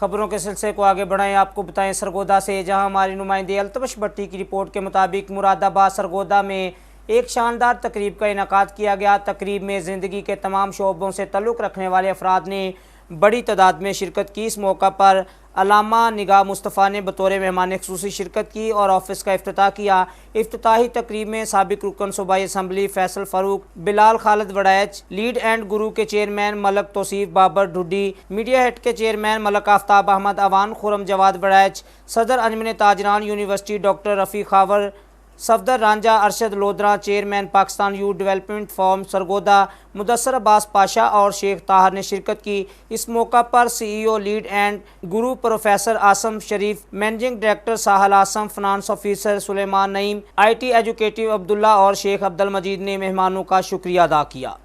खबरों के सिलसिले को आगे बढ़ाएं, आपको बताएं सरगोदा से, जहां हमारी नुमाइंदे अल्तमश भट्टी की रिपोर्ट के मुताबिक मुरादाबाद सरगोदा में एक शानदार तकरीब का इनेकाद किया गया। तकरीब में ज़िंदगी के तमाम शोबों से ताल्लुक़ रखने वाले अफराद ने बड़ी तादाद में शिरकत की। इस मौका पर अल्लामा निगाह मुस्तफ़ा ने बतौर मेहमान ख़ुसूसी शिरकत की और ऑफिस का इफ्तिताह किया। इफ्तिताही तकरीब में साबिक़ रुकन सूबाई assembly Faisal Farooq, Bilal Khalid Waraich, lead and गुरु के chairman Malik Tauseef Babar Dhuddi, media head के चेयरमैन मलक आफ्ताब अहमद अवान, खुरम जवाद वड़ैच, सदर अंजमन ताजरान university doctor Rafi Khawar, Safdar Ranjha Arshad Lodhra, chairman Pakistan youth development forum Sargodha Mudassar Abbas Pasha और शेख ताहर ने शिरकत की। इस मौका पर CEO lead and guru professor Asim Sharif, managing director Sahal Asim, finance officer Suleman Naeem, IT एजुकेटिव अब्दुल्ला और शेख अब्दुल मजीद ने मेहमानों का शुक्रिया अदा किया।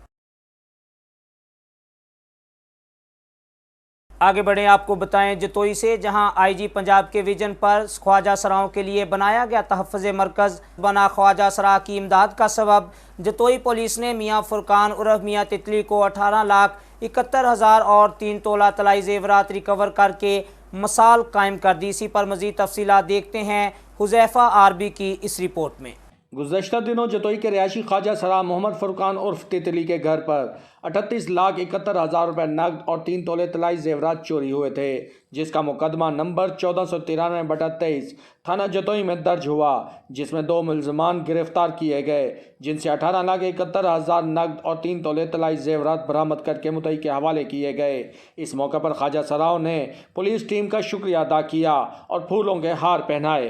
आगे बढ़ें, आपको बताएं जतोई से, जहां IG पंजाब के विजन पर ख्वाजा सराओं के लिए बनाया गया तहफ़्फ़ुज़ मरकज़ बना ख्वाजा सरा की इमदाद का सबब। जतोई पुलिस ने मियाँ फुरकान उर्फ मियाँ तितली को 18,71,000 और 3 तोला तलाई ज़ेवरात रिकवर करके मिसाल कायम कर दी। इसी पर मज़ीद तफसीलात देखते हैं हुज़ैफ़ा RB की इस रिपोर्ट में। गुज़श्ता दिनों जतोई के रिहायशी ख्वाजा सरा मोहम्मद फुरकान उर्फ तितली के घर पर 38,71,000 रुपये नकद और 3 तोले तलाई जेवरात चोरी हुए थे, जिसका मुकदमा नंबर 1493/23 थाना जतोई में दर्ज हुआ, जिसमें 2 मुलजमान गिरफ्तार किए गए, जिनसे 18,71,000 नकद और 3 तोले तलाई जेवरात बरामद करके मुतई के हवाले किए गए। इस मौके पर ख्वाजा सराओं ने पुलिस टीम का शुक्रिया अदा किया और फूलों के हार पहनाए।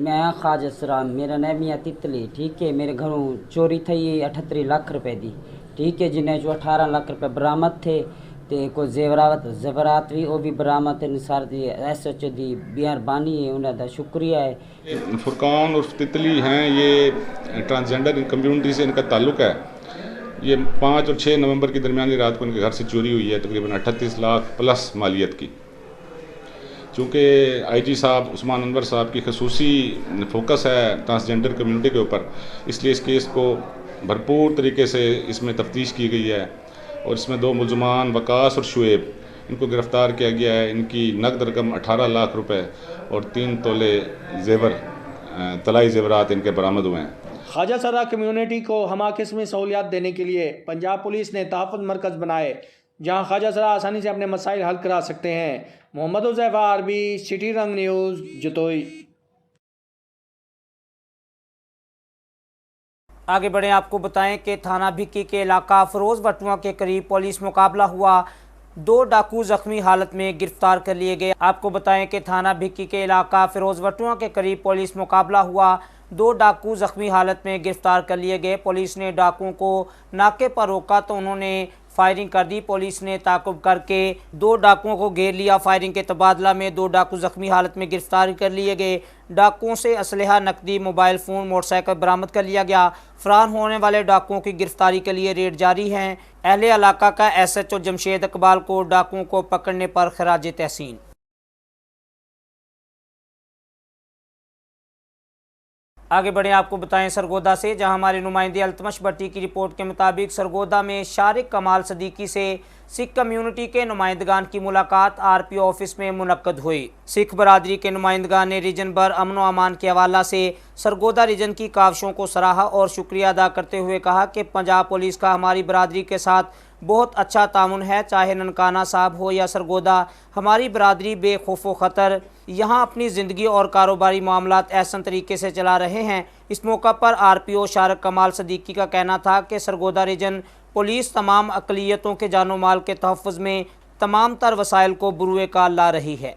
मैं ख्वाजा सरा, मेरा नाम मियाँ तितली, ठीक है। मेरे घरों चोरी थी 38 लाख रुपए दी, ठीक है, जिन्हें जो 18 लाख रुपए बरामद थे ते कोई जेवरात भी वो भी बरामद है। निसार दी SHO दी मेहरबानी है, उन्हें दा शुक्रिया है। फुरकान उर्फ तितली हैं, ये ट्रांसजेंडर कम्युनिटी से इनका ताल्लुक़ है। ये 5 और 6 नवंबर की दरमियानी रात को इनके घर से चोरी हुई है, तकरीबन 38 लाख प्लस मालियत की। चूँकि IG साहब उस्मान अनवर साहब की खसूसी फोकस है ट्रांसजेंडर कम्युनिटी के ऊपर, इसलिए इस केस को भरपूर तरीके से इसमें तफ्तीश की गई है और इसमें 2 मुलजमान वकास और शुएब, इनको गिरफ़्तार किया गया है। इनकी नकद रकम 18 लाख रुपए और 3 तोले तलाई जेवरात इनके बरामद हुए हैं। ख्वाजा सरा कम्युनिटी को हमा किस्मी सहूलियात देने के लिए पंजाब पुलिस ने तहफ़्फ़ुज़ मरकज़ बनाए, जहां ख्वाजा सरा आसानी से अपने मसाइल हल करा सकते हैं। मोहम्मद हुज़ैफ़ा RB, सिटी रंग न्यूज़, जतोई। आगे बढ़ें, आपको बताएं कि थाना भिक्की के इलाका फरोज़ वटुआ के करीब पुलिस मुकाबला हुआ, 2 डाकू ज़ख्मी हालत में गिरफ्तार कर लिए गए। आपको बताएं कि थाना भिक्की के इलाका फरोज़ वटुआ के करीब पुलिस मुकाबला हुआ, 2 डाकू ज़ख्मी हालत में गिरफ्तार कर लिए गए। पुलिस ने डाकुओं को नाके पर रोका तो उन्होंने फायरिंग कर दी। पुलिस ने ताक़ुब करके 2 डाकुओं को घेर लिया। फायरिंग के तबादला में 2 डाकू ज़ख्मी हालत में गिरफ्तार कर लिए गए। डाकुओं से असलहा, नकदी, मोबाइल फ़ोन, मोटरसाइकिल बरामद कर लिया गया। फ़रार होने वाले डाकुओं की गिरफ्तारी के लिए रेड जारी हैं। अहले इलाका का SHO जमशेद इकबाल को डाकुओं को पकड़ने पर खराज तहसीन। आगे बढ़ें, आपको बताएं सरगोदा से, जहां हमारे नुमाइंदे अल्तमश भट्टी की रिपोर्ट के मुताबिक सरगोदा में शारिक कमाल सदीकी से सिख कम्युनिटी के नुमाइंदगान की मुलाकात RPO ऑफिस में मुनक्कद हुई। सिख बरादरी के नुमाइंदगान ने रीजन भर अमन व अमान के हवाला से सरगोदा रीजन की काविशों को सराहा और शुक्रिया अदा करते हुए कहा कि पंजाब पुलिस का हमारी बरादरी के साथ बहुत अच्छा तामुन है। चाहे ननकाना साहब हो या सरगोदा, हमारी बरादरी बेखौफ ख़तर यहाँ अपनी ज़िंदगी और कारोबारी मामलात एहसन तरीके से चला रहे हैं। इस मौका पर RPO शारिक कमाल सदीकी का कहना था कि सरगोदा रीजन पुलिस तमाम अक़लियतों के जानो माल के तहफ़्फ़ुज़ में तमाम तर वसाइल को बुरुए कार ला रही है।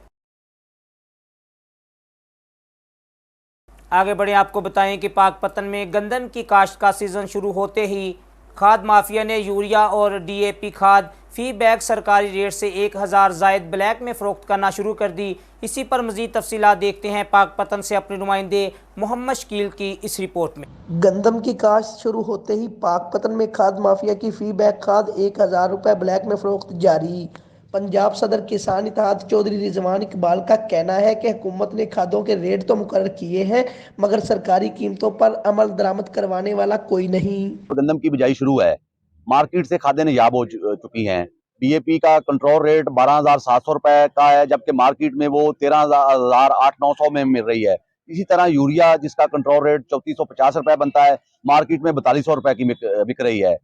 आगे बढ़े, आपको बताएं कि पाकपतन में गंदम की काश्त का सीज़न शुरू होते ही खाद माफिया ने यूरिया और DAP खाद फ़ी बैग सरकारी रेट से 1,000 ज़ायद ब्लैक में फ़रोख्त करना शुरू कर दी। इसी पर मज़ीद तफसीलात देखते हैं पाकपतन से अपने नुमाइंदे मोहम्मद शकील की इस रिपोर्ट में। गंदम की काश्त शुरू होते ही पाकपतन में खाद माफिया की फ़ी बैग खाद 1,000 रुपये ब्लैक में फ़रोख्त जारी। पंजाब सदर किसान इत्तेहाद चौधरी रिजवान इकबाल का कहना है कि हुकूमत ने खादों के रेट तो मुकर्रर किए हैं, मगर सरकारी कीमतों पर अमल दरामद करवाने वाला कोई नहीं। गंदम की बिजाई शुरू है, मार्केट से खादें नायाब हो चुकी हैं, DAP का कंट्रोल रेट 12,700 रुपए का है, जबकि मार्केट में वो 13,800-900 में मिल रही है। इसी तरह यूरिया जिसका कंट्रोल रेट 3450 रुपए बनता है, मार्केट में 4200 रुपए की बिक रही है।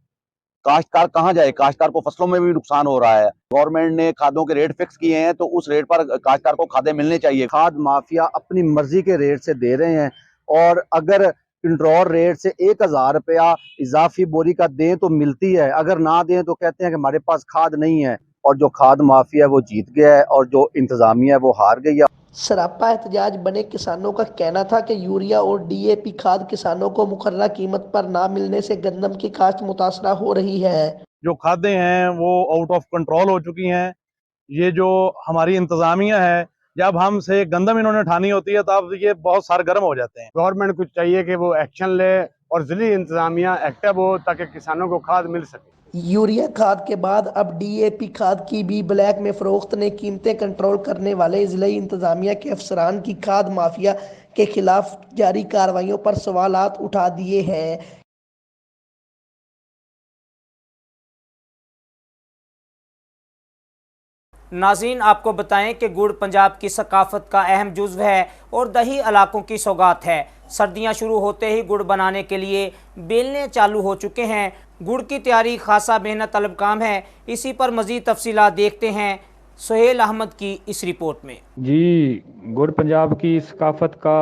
काश्तकार कहाँ जाए? काश्तकार को फसलों में भी नुकसान हो रहा है। गवर्नमेंट ने खादों के रेट फिक्स किए हैं, तो उस रेट पर काश्तकार को खादें मिलनी चाहिए। खाद माफिया अपनी मर्जी के रेट से दे रहे हैं, और अगर कंट्रोल रेट से 1000 रुपया इजाफी बोरी का दें तो मिलती है, अगर ना दें तो कहते हैं कि हमारे पास खाद नहीं है। और जो खाद माफिया है वो जीत गया है, और जो इंतजामिया है वो हार गई है। सरापा एहतजाज बने किसानों का कहना था कि यूरिया और DAP खाद किसानों को मुकर्ररा कीमत पर ना मिलने से गंदम की काश्त मुतासरा हो रही है। जो खादें हैं वो आउट ऑफ कंट्रोल हो चुकी हैं। ये जो हमारी इंतजामिया है, जब हमसे गंदम इन्होंने उठानी होती है तब ये बहुत सरगर्म हो जाते हैं। गवर्नमेंट को चाहिए कि वो एक्शन ले और ज़िली इंतजामिया एक्टिव हो ताकि किसानों को खाद मिल सके। यूरिया खाद के बाद अब DAP खाद की भी ब्लैक में फरोख्त ने कीमतें कंट्रोल करने वाले ज़िली इंतजामिया के अफसरान की खाद माफिया के खिलाफ जारी कार्रवाइयों पर सवालात उठा दिए हैं। नाज़रीन, आपको बताएं कि गुड़ पंजाब की सकाफत का अहम जुज़्व है और दही इलाकों की सौगात है। सर्दियां शुरू होते ही गुड़ बनाने के लिए बेलने चालू हो चुके हैं। गुड़ की तैयारी खासा मेहनत तलब काम है। इसी पर मज़ीद तफसीलात देखते हैं सुहेल अहमद की इस रिपोर्ट में। जी, गुड़ पंजाब की सकाफत का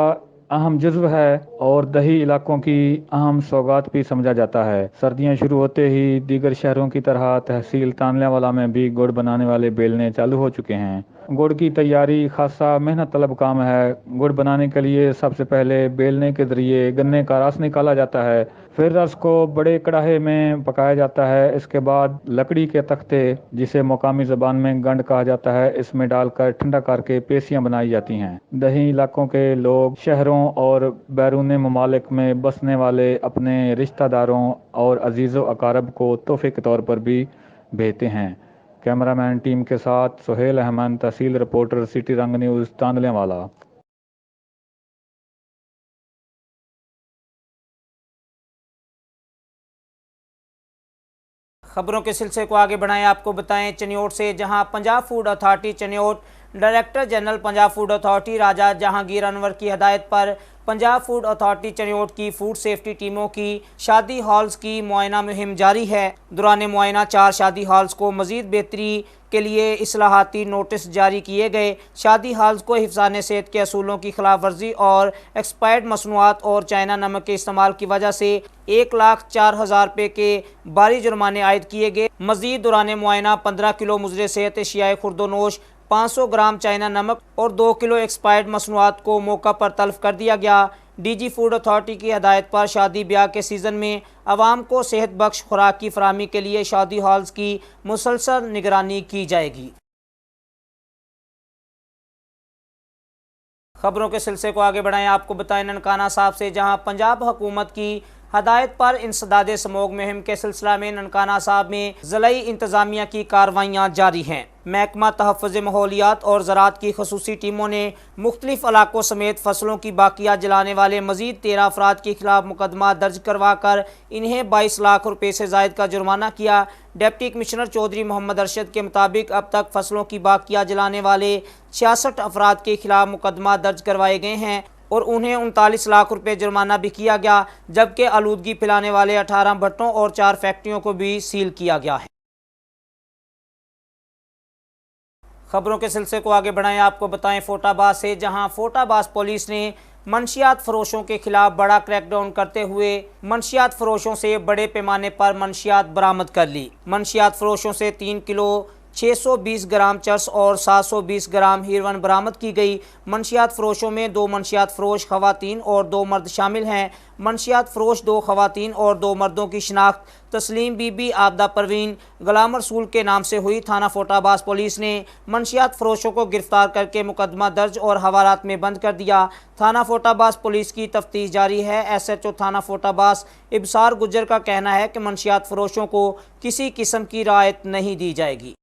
अहम जुज़्व है और दही इलाकों की अहम सौगात भी समझा जाता है। सर्दियां शुरू होते ही दीगर शहरों की तरह तहसील तानलेवाला में भी गुड़ बनाने वाले बेलने चालू हो चुके हैं। गुड़ की तैयारी खासा मेहनत तलब काम है। गुड़ बनाने के लिए सबसे पहले बेलने के ज़रिए गन्ने का रस निकाला जाता है, फिर रस को बड़े कढ़ाई में पकाया जाता है। इसके बाद लकड़ी के तख्ते, जिसे मकामी ज़बान में गंड कहा जाता है, इसमें डालकर ठंडा करके पेशियाँ बनाई जाती हैं। दही इलाकों के लोग शहरों और बैरून ममालिक में बसने वाले अपने रिश्तेदारों और अजीज़ो अकारब को तोहफे के तौर पर भी भेजते हैं। कैमरामैन टीम के साथ सुहेल अहमद, तहसील रिपोर्टर, सिटी रंग न्यूज़, तांदलेवाला। खबरों के सिलसिले को आगे बढ़ाएं, आपको बताएं चनियोट से, जहां Punjab food authority Chiniot director general Punjab food authority Raja Jahangir Anwar की हदायत पर पंजाब फूड अथॉरिटी चनियोट की फूड सेफ्टी टीमों की शादी हॉल्स की मुआयना मुहिम जारी है। दौरान मुआयना 4 शादी हॉल्स को मज़ीद बेहतरी के लिए इस्लाहाती नोटिस जारी किए गए। शादी हॉल्स को हिफ्ज़ान सेहत के असूलों की खिलाफ वर्जी और एक्सपायर्ड मसनूआत और चाइना नमक के इस्तेमाल की वजह से 1,04,000 रुपये के बारी जुर्माने आयद किए गए। मज़ीद दौरान मुआयना 15 किलो मुज़र सेहत एशियाई खुर्दोनोश, 500 ग्राम चाइना नमक और 2 किलो एक्सपायर्ड मसनूआत को मौका पर तल्फ कर दिया गया। DG फूड अथॉरिटी की हदायत पर शादी ब्याह के सीज़न में आवाम को सेहत बख्श खुराक की फराहमी के लिए शादी हॉल्स की मुसलसल निगरानी की जाएगी। खबरों के सिलसिले को आगे बढ़ाएं, आपको बताएं ननकाना साहब से, जहां पंजाब हुकूमत की हदायत पर इंसदादे समोग मुहिम के सिलसिला में ननकाना साहब में ज़िलाई इंतज़ामिया की कार्रवाइयाँ जारी हैं। महकमा तहफ़्फ़ुज़ माहौलियात और ज़राअत की खसूसी टीमों ने मुख्तलिफ इलाकों समेत फसलों की बाकियात जलाने वाले मज़ीद 13 अफराद के खिलाफ मुकदमा दर्ज करवा कर इन्हें 22 लाख रुपये से ज़ायद का जुर्माना किया। डिप्टी कमिश्नर चौधरी मोहम्मद अरशद के मुताबिक अब तक फसलों की बाकियात जलाने वाले 66 अफराद के खिलाफ मुकदमा दर्ज करवाए गए हैं और उन्हें 39 लाख रुपये जुर्माना भी किया गया, जबकि आलूदगी फैलाने वाले 18 भट्टों और 4 फैक्ट्रियों को भी सील किया गया है। खबरों के सिलसिले को आगे बढ़ाएं, आपको बताएं फोटाबाज से, जहां फोटाबाज पुलिस ने मंशियात फरोशों के खिलाफ बड़ा क्रैकडाउन करते हुए मंशियात फरोशों से बड़े पैमाने पर मंशियात बरामद कर ली। मंशियात फरोशों से 3 किलो 620 ग्राम चर्स और 720 ग्राम हीरोइन बरामद की गई। मंशियात फरोशों में 2 मंशियात फरोश खवातीन और 2 मर्द शामिल हैं। मंशियात फरोश 2 खवातीन और 2 मर्दों की शिनाख्त तस्लीम बीबी, आबदा परवीन, गुलाम रसूल के नाम से हुई। थाना फोटाबाज पुलिस ने मंशियात फरोशों को गिरफ्तार करके मुकदमा दर्ज और हवालात में बंद कर दिया। थाना फोटाबाज पुलिस की तफ्तीश जारी है। SHO थाना फोटाबाज इब्सार गुज्जर का कहना है कि मंशियात फरोशों को किसी किस्म की रियायत नहीं दी जाएगी।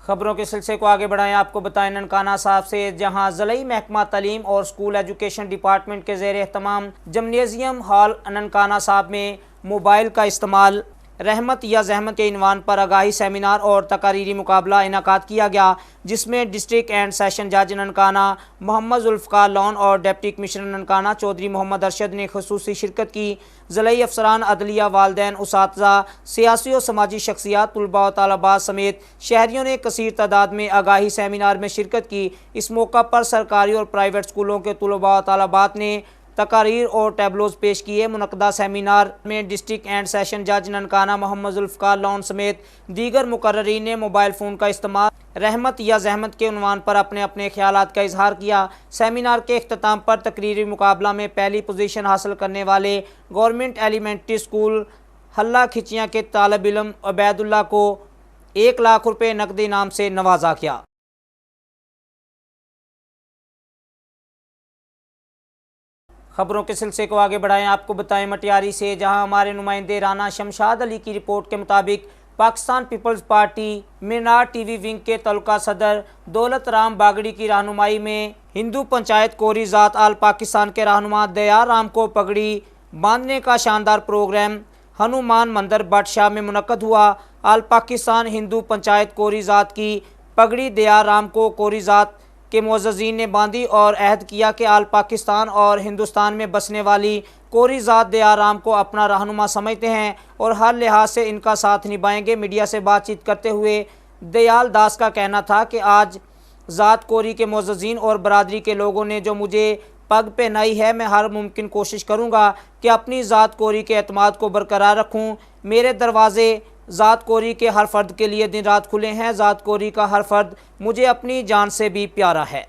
खबरों के सिलसिले को आगे बढ़ाएं, आपको बताएं ननकाना साहब से, जहां ज़िलाई महकमा तालीम और स्कूल एजुकेशन डिपार्टमेंट के ज़ेर एहतमाम जिम्नेजियम हॉल ननकाना साहब में मोबाइल का इस्तेमाल रहमत या जहमत के इनवान पर आगाही सेमिनार और तकारीरी मुकाबला इनकाद किया गया, जिसमें डिस्ट्रिक्ट एंड सेशन जज ननकाना मोहम्मद जुल्फ़कार लॉन और डिप्टी कमिश्नर ननकाना चौधरी मोहम्मद अरशद ने खुसूसी शिरकत की। ज़िलाई अफसरान अदलिया, वालदैन, उसातिज़ा, सियासी और समाजी शख्सियात, तुलबा और तालबात समेत शहरियों ने कसीर तादाद में आगाही सेमिनार में शिरकत की। इस मौका पर सरकारी और प्राइवेट स्कूलों के तुलबा और तालबात ने तकारीर और टैबलोज पेश किए। मुनक़दा सेमिनार में डिस्ट्रिक्ट एंड सेशन जज ननकाना मोहम्मद जुल्फ़कार लॉन समेत दीगर मुकर्ररीन ने मोबाइल फ़ोन का इस्तेमाल रहमत या जहमत के उन्वान पर अपने अपने ख्यालात का इजहार किया। सेमिनार के इख्तिताम पर तकरीरी मुकाबला में पहली पोजीशन हासिल करने वाले गवर्नमेंट एलिमेंट्री स्कूल हल्ला खिचियाँ के तालिब इल्म उबैदुल्लाह को 1 लाख रुपये नकदी इनाम से नवाजा किया। खबरों के सिलसिले को आगे बढ़ाएं, आपको बताएं मटियारी से, जहां हमारे नुमाइंदे राना शमशाद अली की रिपोर्ट के मुताबिक पाकिस्तान पीपल्स पार्टी मीनार टीवी विंग के तलुका सदर दौलत राम बागड़ी की रहनुमाई में हिंदू पंचायत कोरी ज़ात आल पाकिस्तान के रहनुमा दयाल राम को पगड़ी बांधने का शानदार प्रोग्राम हनुमान मंदिर बटशाह में मुनक्कद हुआ। आल पाकिस्तान हिंदू पंचायत कोरी ज़ात की पगड़ी दयाल राम को कोरी ज़ात के मुअज़्ज़ज़ीन ने बांधी और अहद किया कि आल पाकिस्तान और हिंदुस्तान में बसने वाली कोरी ज़ात दयाल राम को अपना रहनुमा समझते हैं और हर लिहाज से इनका साथ निभाएंगे। मीडिया से बातचीत करते हुए दयाल दास का कहना था कि आज ज़ात कोरी के मुअज़्ज़ज़ीन और बरादरी के लोगों ने जो मुझे पग पहनाई है, मैं हर मुमकिन कोशिश करूँगा कि अपनी ज़ात कोरी के एतमाद को बरकरार रखूँ। मेरे दरवाज़े ज़ात कोरी के हर फ़र्द के लिए दिन रात खुले हैं। ज़ात कोरी का हर फ़र्द मुझे अपनी जान से भी प्यारा है।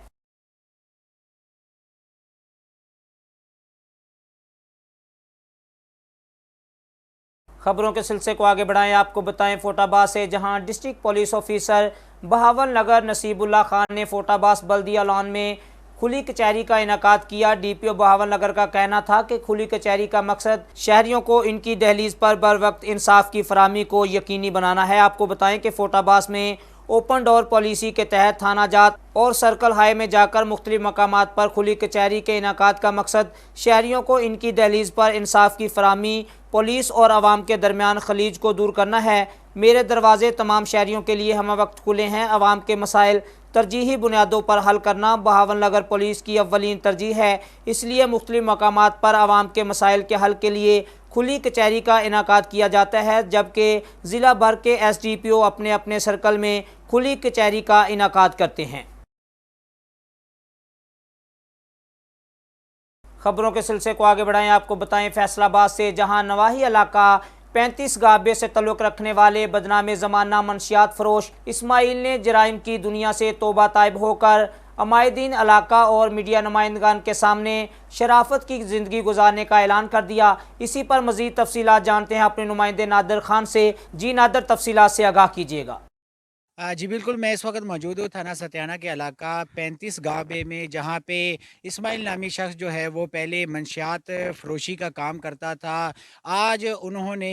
खबरों के सिलसिले को आगे बढ़ाएं, आपको बताएं फोटाबाद से, जहां डिस्ट्रिक्ट पुलिस ऑफिसर बहावल नगर नसीबुल्लाह खान ने फोटाबाद बल्दिया लॉन में खुली कचहरी का इनकाद किया। डीपीओ बहावल नगर का कहना था कि खुली कचहरी का मकसद शहरियों को इनकी दहलीज पर बर वक्त इंसाफ की फराहमी को यकीनी बनाना है। आपको बताएं कि फोटाबाद में ओपन डोर पॉलिसी के तहत थाना जात और सर्कल हाई में जाकर मुख्तलिफ मकामात पर खुली कचहरी के इनकाद का मकसद शहरियों को इनकी दहलीज पर इंसाफ की फराहमी, पुलिस और आवाम के दरमियान खलीज को दूर करना है। मेरे दरवाजे तमाम शहरियों के लिए हम वक्त खुले हैं। आवाम के मसाइल तरजीही बुनियादों पर हल करना बहावल नगर पुलिस की अव्वलीन तरजीह है, इसलिए मुख्तलिफ मकामात पर आवाम के मसाइल के हल के लिए खुली कचहरी का इनकाद किया जाता है, जबकि ज़िला भर के SDPO अपने अपने सर्कल में खुली कचहरी का इनकाद करते हैं। खबरों के सिलसिले को आगे बढ़ाएं, आपको बताएं फैसलाबाद से, जहां नवाही इलाका 35 गाबे से तल्लुक़ रखने वाले बदनाम ज़माना मंशियात फरोश इस्माइल ने जराइम की दुनिया से तौबा ताइब होकर अमायदीन इलाका और मीडिया नुमाइंदगान के सामने शराफत की ज़िंदगी गुजारने का ऐलान कर दिया। इसी पर मज़ीद तफसीलात जानते हैं अपने नुमाइंदे नादिर खान से। जी नादिर, तफसीलात से आगाह कीजिएगा। जी बिल्कुल, मैं इस वक्त मौजूद हूँ थाना सत्याना के इलाका 35 गाबे में, जहाँ पे इस्माइल नामी शख्स जो है वो पहले मंशियात फ़रोशी का काम करता था। आज उन्होंने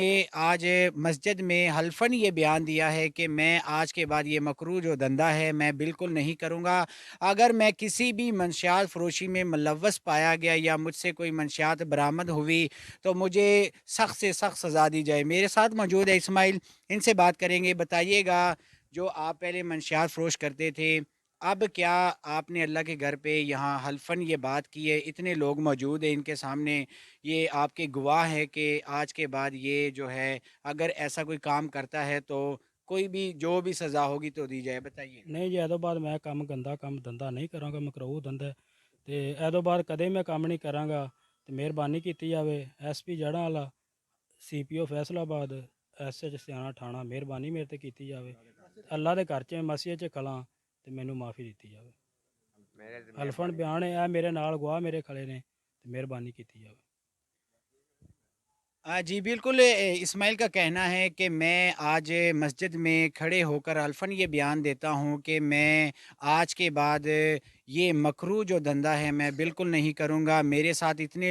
मस्जिद में हल्फन ये बयान दिया है कि मैं आज के बाद ये मकरूह जो धंधा है मैं बिल्कुल नहीं करूँगा। अगर मैं किसी भी मंशियात फ़रोशी में मुलव्वस पाया गया या मुझसे कोई मंशियात बरामद हुई तो मुझे सख्त से सख्त सज़ा दी जाए। मेरे साथ मौजूद है इस्माइल, इनसे बात करेंगे। बताइएगा, जो आप पहले मंशियात फ़रोश करते थे, अब क्या आपने अल्लाह के घर पे यहाँ हल्फन ये बात की है, इतने लोग मौजूद हैं इनके सामने, ये आपके गवाह है कि आज के बाद ये जो है अगर ऐसा कोई काम करता है तो कोई भी जो भी सज़ा होगी तो दी जाए? बताइए। नहीं जी, ਇਹਦੋਂ ਬਾਅਦ ਮੈਂ ਕੰਮ ਧੰਦਾ ਨਹੀਂ ਕਰਾਂਗਾ, ਮਕਰੂਹ ਧੰਦਾ ਤੇ ਇਹਦੋਂ ਬਾਅਦ ਕਦੇ ਮੈਂ ਕੰਮ ਨਹੀਂ ਕਰਾਂਗਾ ਤੇ ਮਿਹਰਬਾਨੀ ਕੀਤੀ ਜਾਵੇ। SP ਜੜ੍ਹਾਂ ਵਾਲਾ, CPO ਫੈਸਲਾਬਾਦ, SH ਸਿਆਣਾ ਠਾਣਾ, ਮਿਹਰਬਾਨੀ ਮੇਰੇ ਤੇ ਕੀਤੀ ਜਾਵੇ। ਅੱਲਾ ਦੇ ਘਰ 'ਚ ਮਸੀਹ 'ਚ ਖਲਾਂ ਤੇ ਮੈਨੂੰ ਮਾਫੀ ਦਿੱਤੀ ਜਾਵੇ। ਹਲਫਨ ਬਿਆਨ ਹੈ, ਮੇਰੇ ਨਾਲ ਗਵਾਹ ਮੇਰੇ ਖੜੇ ਨੇ ਤੇ ਮਿਹਰਬਾਨੀ ਕੀਤੀ ਜਾਵੇ। जी बिल्कुल, इस्माइल का कहना है कि मैं आज मस्जिद में खड़े होकर अल्फन ये बयान देता हूँ कि मैं आज के बाद ये मकरू जो धंधा है मैं बिल्कुल नहीं करूँगा। मेरे साथ इतने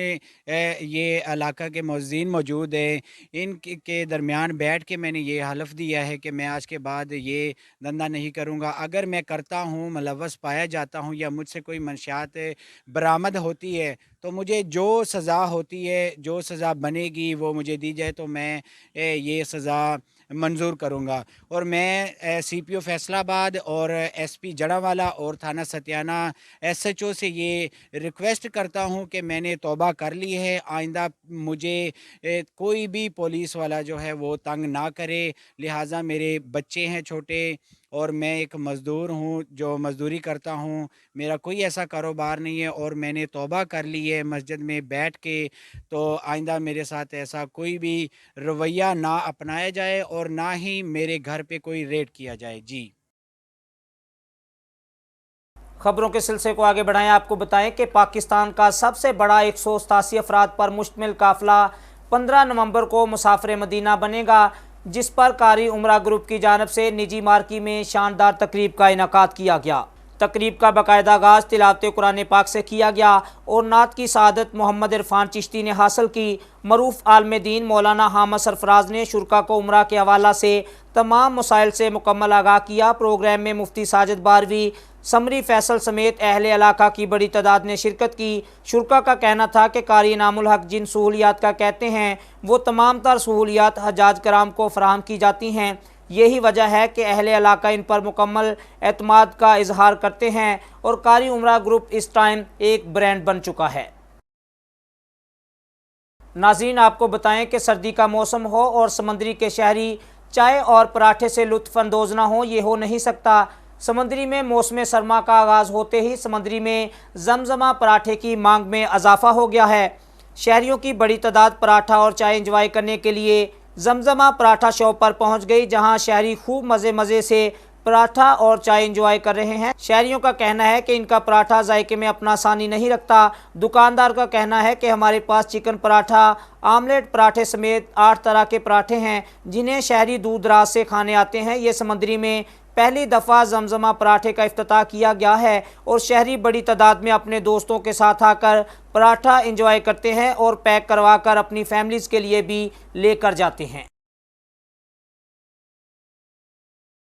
ये इलाका के मुअज़्ज़िन मौजूद हैं, के दरमियान बैठ के मैंने ये हलफ दिया है कि मैं आज के बाद ये धंधा नहीं करूँगा। अगर मैं करता हूँ, मुलव्वस पाया जाता हूँ या मुझसे कोई मंशियात बरामद होती है तो मुझे जो सज़ा होती है, जो सज़ा बनेगी वो मुझे दी जाए तो मैं ये सज़ा मंजूर करूँगा। और मैं सीपीओ फैसलाबाद और एसपी जड़ावाला और थाना सतियाना एसएचओ से ये रिक्वेस्ट करता हूँ कि मैंने तौबा कर ली है, आइंदा मुझे कोई भी पुलिस वाला जो है वो तंग ना करे। लिहाजा मेरे बच्चे हैं छोटे और मैं एक मज़दूर हूँ जो मज़दूरी करता हूँ, मेरा कोई ऐसा कारोबार नहीं है और मैंने तौबा कर ली है मस्जिद में बैठ के, तो आइंदा मेरे साथ ऐसा कोई भी रवैया ना अपनाया जाए और ना ही मेरे घर पे कोई रेड किया जाए। जी। खबरों के सिलसिले को आगे बढ़ाएं। आपको बताएं कि पाकिस्तान का सबसे बड़ा 187 अफराद पर मुश्तमिल काफिला 15 नवंबर को मुसाफिर मदीना बनेगा, जिस पर कारी उमरा ग्रुप की जानिब से निजी मार्की में शानदार तकरीब का इनेकाद किया गया। तकरीब का बाकायदा आगाज़ तिलावत कुरान पाक से किया गया और नात की सआदत मोहम्मद इरफान चिश्ती ने हासिल की। मरूफ आलम दीन मौलाना हामिद सरफराज ने शुरका को उम्रा के हवाला से तमाम मसाइल से मुकम्मल आगाह किया। प्रोग्राम में मुफ्ती साजिद बारवी, समरी फैसल समेत अहले इलाका की बड़ी तादाद ने शिरकत की। शुरका का कहना था कि कारी इनामुल हक जिन सहूलियात का कहते हैं वो तमाम तर सहूलियात हजाज कराम को फराहम की जाती हैं। यही वजह है कि अहले इलाका इन पर मुकम्मल एतमाद का इजहार करते हैं और कारी उमरा ग्रुप इस टाइम एक ब्रांड बन चुका है। नाज़रीन, आपको बताएं कि सर्दी का मौसम हो और समंदरी के शहरी चाय और पराठे से लुत्फ़ अंदोज ना हो, ये हो नहीं सकता। समंदरी में मौसम सरमा का आगाज़ होते ही समंदरी में जमजमा पराठे की मांग में इजाफा हो गया है। शहरियों की बड़ी तादाद पराठा और चाय इंजॉय करने के लिए जमजमा पराठा शॉप पर पहुंच गई, जहां शहरी खूब मज़े से पराठा और चाय इंजॉय कर रहे हैं। शहरियों का कहना है कि इनका पराठा जायके में अपना सानी नहीं रखता। दुकानदार का कहना है कि हमारे पास चिकन पराठा, आमलेट पराठे समेत 8 तरह के पराठे हैं जिन्हें शहरी दूर दराज से खाने आते हैं। ये समंदरी में पहली दफ़ा जमजमा पराठे का इफ्तिताह किया गया है और शहरी बड़ी तादाद में अपने दोस्तों के साथ आकर पराठा इंजॉय करते हैं और पैक करवा कर अपनी फैमिलीज़ के लिए भी लेकर जाते हैं।